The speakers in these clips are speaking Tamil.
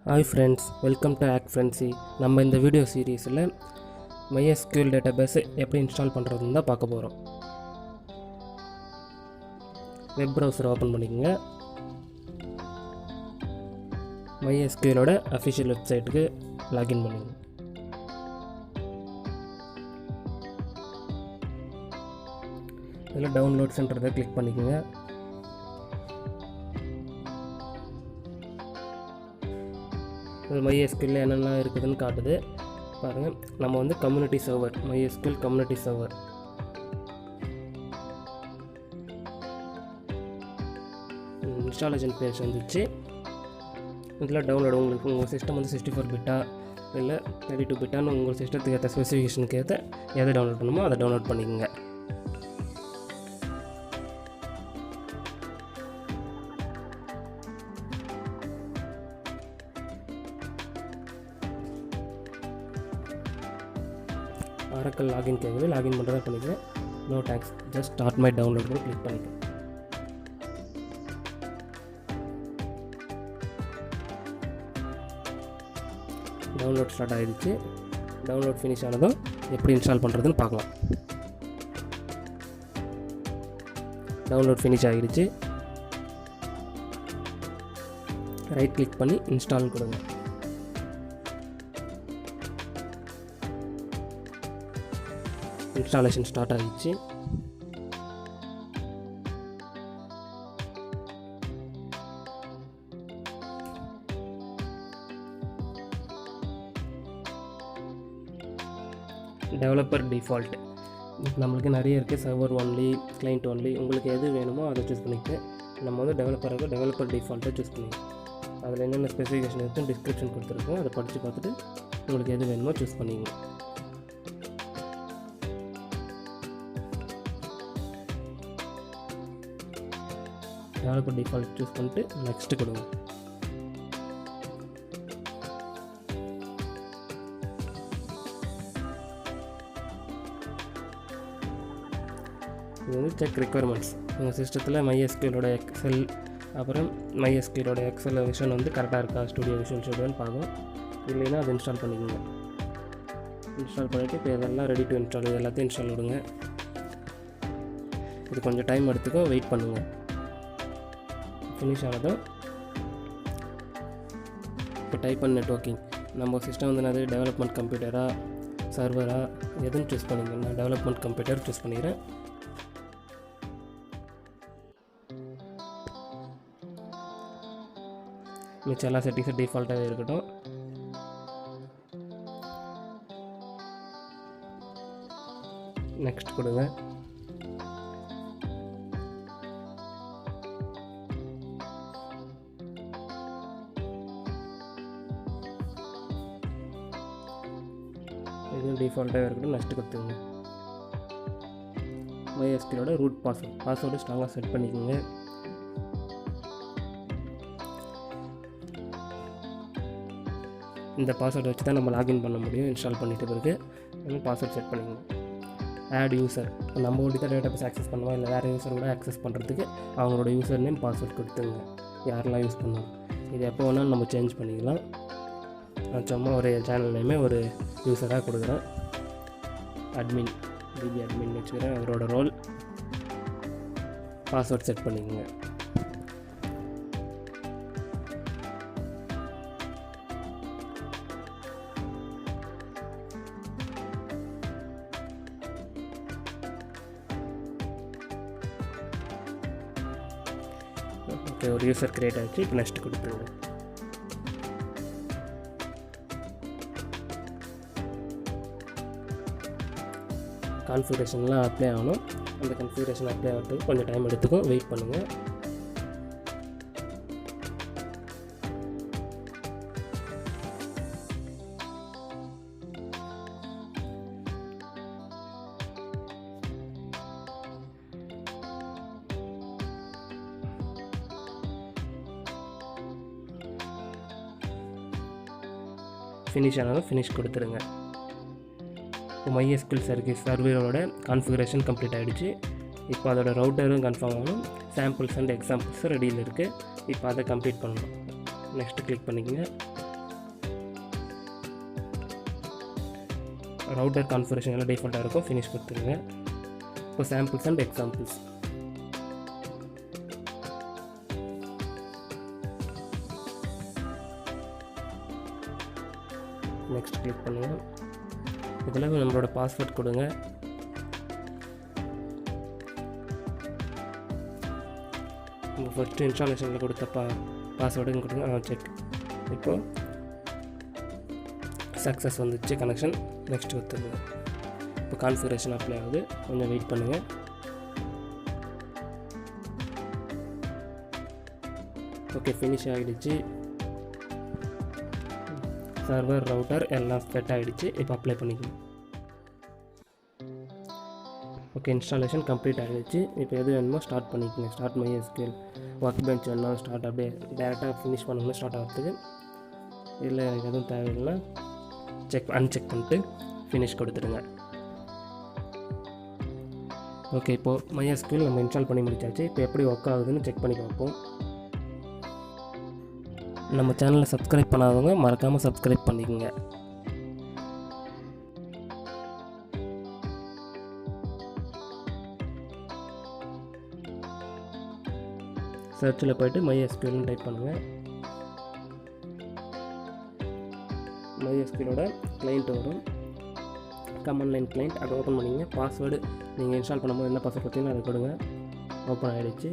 Hi friends, welcome to Hack Frenzy. நம்ம இந்த வீடியோ சீரிஸில் MySQL database எப்படி இன்ஸ்டால் பண்ணுறதுன்னு தான் பார்க்க போகிறோம். வெப் ப்ரௌசர் ஓப்பன் பண்ணிக்கோங்க. MySQLோட அஃபிஷியல் வெப்சைட்டுக்கு லாகின் பண்ணிக்கோங்க. இதில் டவுன்லோட்ஸ்ன்றதை கிளிக் பண்ணிக்கோங்க. MySQL என்னெல்லாம் இருக்குதுன்னு காட்டுது பாருங்கள். நம்ம வந்து community server, MySQL community server installation page வந்துச்சு. இதில் டவுன்லோட் உங்களுக்கு உங்கள் சிஸ்டம் வந்து 64 பிட்டா இல்லை 32 பிட்டான்னு உங்கள் சிஸ்டத்துக்கு ஏற்ற ஸ்பெசிஃபிகேஷனுக்கு ஏற்ற எதை டவுன்லோட் பண்ணுமோ அதை டவுன்லோட் பண்ணிக்கோங்க. Oracle லாகின் கேட்குது, லாகின் பண்ணுறதா பண்ணிக்கிறேன். No thanks, just start my download கூட கிளிக் பண்ணிக்கிறேன். டவுன்லோட் ஸ்டார்ட் ஆகிடுச்சு. டவுன்லோட் ஃபினிஷ் ஆனதும் எப்படி இன்ஸ்டால் பண்ணுறதுன்னு பார்க்கலாம். டவுன்லோட் ஃபினிஷ் ஆகிடுச்சு. ரைட் கிளிக் பண்ணி இன்ஸ்டால் கொடுங்க. இன்ஸ்டாலேஷன் ஸ்டார்ட் ஆகிடுச்சு. டெவலப்பர் டிஃபால்ட் நம்மளுக்கு நிறைய இருக்குது. சர்வர் ஒன்லி, கிளைண்ட் ஒன்லி, உங்களுக்கு எது வேணுமோ அதை சூஸ் பண்ணிக்க. நம்ம வந்து டெவலப்பர் டிஃபால்ட்டை சூஸ் பண்ணிக்கலாம். அதில் என்னென்ன ஸ்பெசிஃபிகேஷன் இருக்குது டிஸ்கிரிப்ஷன் கொடுத்துருக்கோம், அதை படித்து பார்த்துட்டு உங்களுக்கு எது வேணுமோ சூஸ் பண்ணிங்க. டெவலப்பர் டிஃபால்ட் சூஸ் பண்ணிட்டு நெக்ஸ்ட்டு கொடுங்க. இது வந்து செக் ரெக்குயர்மெண்ட்ஸ். உங்கள் சிஸ்டத்தில் MySQLோட எக்ஸல் அப்புறம் MySQLோட எக்ஸல் விஷன் வந்து கரெக்டாக இருக்கா, விஷுவல் ஸ்டுடியோன்னு பார்க்கும். இல்லைன்னா அதை இன்ஸ்டால் பண்ணிக்கோங்க. இன்ஸ்டால் பண்ணிவிட்டு இப்போ இதெல்லாம் ரெடி டு இன்ஸ்டால், இது எல்லாத்தையும் இன்ஸ்டால் விடுங்க. இது கொஞ்சம் டைம் எடுத்துக்கும், வெயிட் பண்ணுங்கள். ஃபினிஷ் ஆனதும் இப்போ டைப் பண்ண நெட்வொர்க்கிங். நம்ம சிஸ்டம் வந்து அது டெவலப்மெண்ட் கம்ப்யூட்டரா சர்வரா எதுன்னு சூஸ் பண்ணிங்க. நான் டெவலப்மெண்ட் கம்ப்யூட்டர் சூஸ் பண்ணிக்கிறேன். மிச்சம் எல்லா செட்டிங்ஸும் டிஃபால்ட்டாகவே இருக்கட்டும். நெக்ஸ்ட் கொடுங்க. இதுவும் டிஃபால்ட்டாகவே இருக்கட்டும். நெக்ஸ்ட் கொடுத்துங்க. MySQLோட ரூட் பாஸ்வேர்டு ஸ்ட்ராங்காக செட் பண்ணிக்கோங்க. இந்த பாஸ்வேர்டு வச்சு தான் நம்ம லாகின் பண்ண முடியும். இன்ஸ்டால் பண்ணிட்டு பிறகு பாஸ்வேர்டு செட் பண்ணிக்கோங்க. ஆட் யூசர், நம்ம ஓடி தான் டேட்டாபேஸ் ஆக்சஸ் பண்ணுவோம், இல்லை வேறு யூசர் கூட ஆக்சஸ் பண்ணுறதுக்கு அவங்களோட யூசர் நேம் பாஸ்வேர்ட் கொடுத்துங்க. யாரெல்லாம் யூஸ் பண்ணுவோம், இது எப்போ வேணாலும் நம்ம சேஞ்ச் பண்ணிக்கலாம். நான் சும்மா ஒரு சேனல் நேமே ஒரு யூஸராக கொடுக்குறேன். அட்மின், டிபி அட்மின் வச்சுக்கிறேன். அவரோட ரோல், பாஸ்வேர்ட் செட் பண்ணிக்கோங்க. ஓகே, ஒரு யூசர் க்ரியேட் ஆகிடுச்சு. இப்போ நெக்ஸ்ட் கொடுத்துருங்க. கான்ஃபிகரேஷன்லாம் அப்ளை ஆகணும். அந்த கான்ஃபிகரேஷன் அப்ளை ஆகிறதுக்கு கொஞ்சம் டைம் எடுத்துக்கும், வெயிட் பண்ணுங்கள். ஃபினிஷ் ஆனாலும் ஃபினிஷ் கொடுத்துருங்க. MySQL சர்வரோட கான்ஃபிகரேஷன் கம்ப்ளீட் ஆகிடுச்சு. இப்போ அதோட ரவுட்டரும் கன்ஃபார்ம் ஆகணும். சாம்பிள்ஸ் அண்ட் எக்ஸாம்பிள்ஸ் ரெடியில் இருக்குது. இப்போ அதை கம்ப்ளீட் பண்ணணும். நெக்ஸ்ட்டு கிளிக் பண்ணிக்கோங்க. ரவுட்டர் கான்ஃபிகரேஷன் எல்லாம் டிஃபால்ட்டாக இருக்கும். ஃபினிஷ் கொடுத்துருங்க. இப்போ samples and examples next click பண்ணுங்கள். இதில் நம்மளோட பாஸ்வேர்ட் கொடுங்க. உங்கள் ஃபஸ்ட்டு இன்ஸ்டாலேஷனில் கொடுத்த பாஸ்வேர்டுன்னு கொடுங்க. செக். இப்போது சக்ஸஸ் வந்துச்சு கனெக்ஷன். நெக்ஸ்ட் கொடுத்துருங்க. இப்போ கான்ஃபிகரேஷன் அப்ளை ஆகுது. கொஞ்சம் வெயிட் பண்ணுங்கள். ஓகே, ஃபினிஷ் ஆகிடுச்சு. சர்வர் ரவுட்டர் எல்லாம் செட் ஆகிடுச்சு. இப்போ அப்ளை பண்ணிக்கணும். ஓகே, இன்ஸ்டாலேஷன் கம்ப்ளீட் ஆகிடுச்சு. இப்போ எது வேணுமோ ஸ்டார்ட் பண்ணிக்கோங்க. ஸ்டார்ட் MySQL ஒர்க் பெஞ்ச் வேணும் ஸ்டார்ட், அப்படியே டேரெக்டாக ஃபினிஷ் பண்ணணும் ஸ்டார்ட் ஆகிறதுக்கு. இல்லை எனக்கு எதுவும் தேவையில்லைன்னா அன்செக் பண்ணிட்டு ஃபினிஷ் கொடுத்துடுங்க. ஓகே, இப்போது MySQL நம்ம இன்ஸ்டால் பண்ணி முடிச்சாச்சு. இப்போ எப்படி ஒர்க் ஆகுதுன்னு செக் பண்ணி பார்ப்போம். நம்ம சேனலை சப்ஸ்கிரைப் பண்ணாதவங்க மறக்காமல் சப்ஸ்கிரைப் பண்ணிக்கோங்க. சர்ச்சில் போய்ட்டு MySQLன்னு டைப் பண்ணுங்கள். MySQLோட கிளைண்ட் வரும், கமாண்ட் லைன் கிளைண்ட். அதை ஓப்பன் பண்ணிங்க. பாஸ்வேர்டு நீங்கள் இன்ஸ்டால் பண்ணும்போது என்ன பாஸ்வேர்டு பார்த்தீங்கன்னா அதை கொடுங்க. ஓப்பன் ஆகிடுச்சு.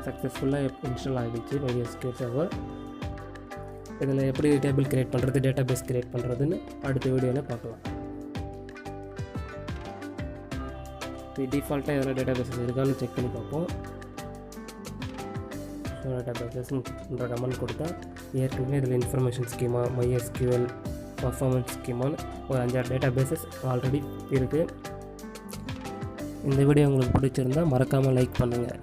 சக்ஸஸ்ஃபுல்லாக இன்ஸ்டால் ஆகிடுச்சு MySQL சர்வர். இதில் எப்படி டேபிள் கிரியேட் பண்ணுறது, டேட்டாபேஸ் கிரியேட் பண்ணுறதுன்னு அடுத்த வீடியோவில் பார்க்கலாம். இப்போ டிஃபால்ட்டாக எதனா டேட்டாபேஸஸ் இருக்கான்னு செக் பண்ணி பார்ப்போம். டேட்டாபேஸஸ்ன்ற கமெண்ட் கொடுத்தா ஏற்கனவே இதில் இன்ஃபர்மேஷன் ஸ்கீமா, MySQL, பர்ஃபார்மன்ஸ் ஸ்கீமான்னு ஒரு 5-6 டேட்டாபேஸஸ் ஆல்ரெடி இருக்குது. இந்த வீடியோ உங்களுக்கு பிடிச்சிருந்தால் மறக்காமல் லைக் பண்ணுங்கள்.